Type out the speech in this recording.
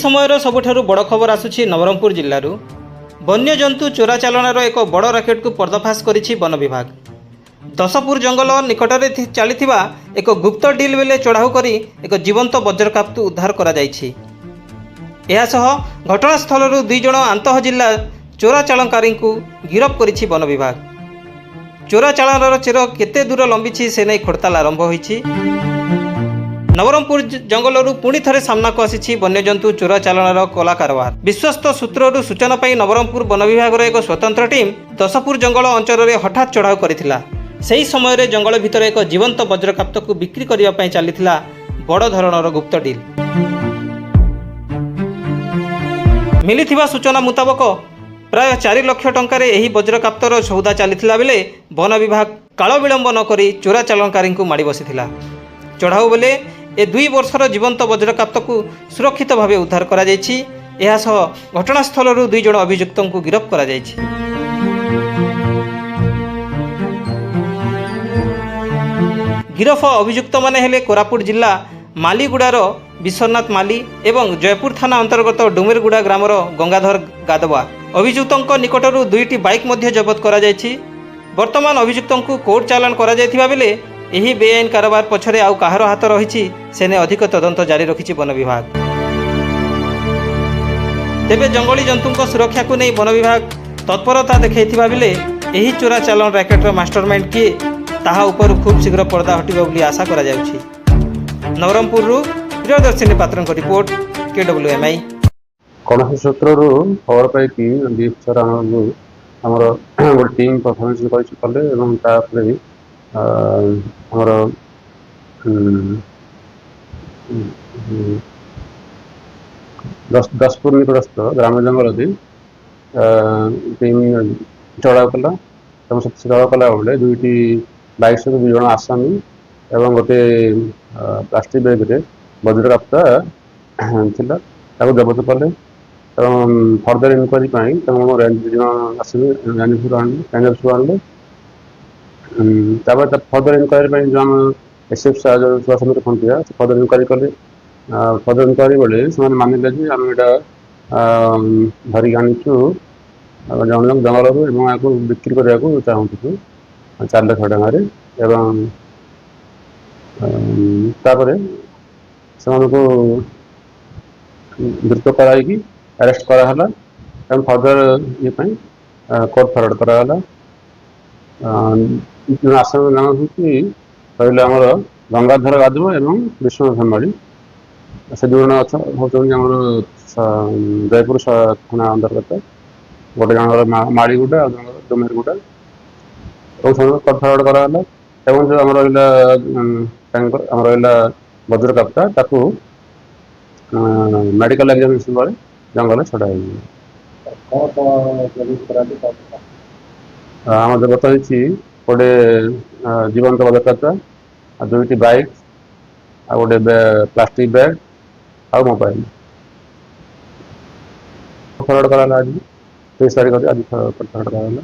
समयर सबुठारु बड़ खबर आसुछि नवरंगपुर जिल्लारू वन्यजंतु चोरा चालनार एक बड़ राकेट को पर्दाफाश करिछि वन विभाग। दशपुर जंगल निकटरे चलिथिबा एक गुप्त डिल बेले चढ़ाऊ करी एक जीवंत वज्रकाप्तु उद्धार करा जाइछि। एहासह घटनास्थलरू 2 जण आंतः जिल्ला चोरा चालनकारी को गिरफ करिछि वन विभाग। चोरा चालानर चेर केते दूर लंबिछि से नै खोडताल आरंभ होइछि। नवरंगपुर जंगलरू पुणी थरे सामना को आसी वन्यजंतु चोरा चालनार कला कारबार। विश्वस्त सूत्ररू सूचना पाई नवरंगपुर वन विभाग एक स्वतंत्र टीम दशपुर जंगल अंचल में हठात चढ़ाऊ करथिला। सेही समय जंगल भितर एक जीवंत वज्रकाप्त को बिक्री करबा पई चलिथिला बड़ धरणर गुप्त डिल। मिलिथिबा सूचना मुताबक प्राय 4 लाख टंकार एही वज्रकाप्तर सौदा चलिथिला बेले वन विभाग काल विलंब न करी चोरा चालनकारी को माड़ी बसिथिला। चढ़ाऊ बेले ए 2 वर्षर जीवंत वज्रकाप्त को सुरक्षित भाव उद्धार करा जाइछि। एहासह घटनास्थलरू 2 जण अभियुक्तों को गिरफ करा जाइछि। गिरफ अभियुक्त माने हेले कोरापुट जिला मालीगुड़ार विश्वनाथ माली एवं जयपुर थाना अंतर्गत डुमेरगुड़ा ग्रामर गंगाधर गादवा। अभियुक्तों निकटरू 2टी बाइक मध्य जबत करा जाइछि। वर्तमान अभियुक्तों को कोर्ट चालान करा जाइथिबा बेले एही बेआईन कारोबार पछरे आउ काहार हाथ रही सेने अधिक तदंत जारी रखिछि वन विभाग। तेबे जंगली जंतुओं सुरक्षा को नहीं वन विभाग तत्परता देखैथिबा बेले एही चोरा चालान रैकेटर मास्टरमाइंड किए ताहा उपर खूब शीघ्र पर्दा हटिबा बोली आशा करा जाउछि। नवरंगपुर प्रियदर्शिनी पात्रଙ୍କ रिपोर्ट KWMI। कौन सूत्रु खबर पाई सर आमर गोटे टीम परफॉर्मेंस कले आमर दशपुर निकटस्थ ग्राम जंगल टीम चढ़ाऊ कला चढ़ाऊ कला बेले 2टी बाइक सहित 2 जण आसामी एवं गोटे प्लास्टिक बैग रे वज्रकाप्त थिला ताको जबत कले एवं फर्दर इनक्वारी आनले फर्दर इनक्वारी जो SF Subhash Chandra खंटिया further inquiry कले। फर्दर इनक्वारी बेले से मानिले आम यहाँ धरिक आनीचु जंगल को बिक्री करने को चाहूँ 4 लाख टकर एवं से गिरफ्त कराई अरेस्ट कराला एवं फर्दर ये कोर्ट फरवर्ड कराला। आसामी नाम हूँ कहले आमर गंगाधर गादव एवं विश्वनाथ हेमाड़ी से 2 जण हूँ जयपुर थाना अंतर्गत गोटे जन माड़ीगुड़ा डुमेरगुड़ा कोर्ट फरवर्ड कराला एवं जो आम रहा वज्रकाप्ता ताकू मेडिकल एग्जामिनेशन पर जंगल छड़ा आम जबत गोटे जीवंत वज्रकाप्ता 2टी बाइक आ गोटे प्लास्टिक बैग आ मोबाइल फरवर्ड कराला आज 23 तारीख आज फरवर्ड कराला।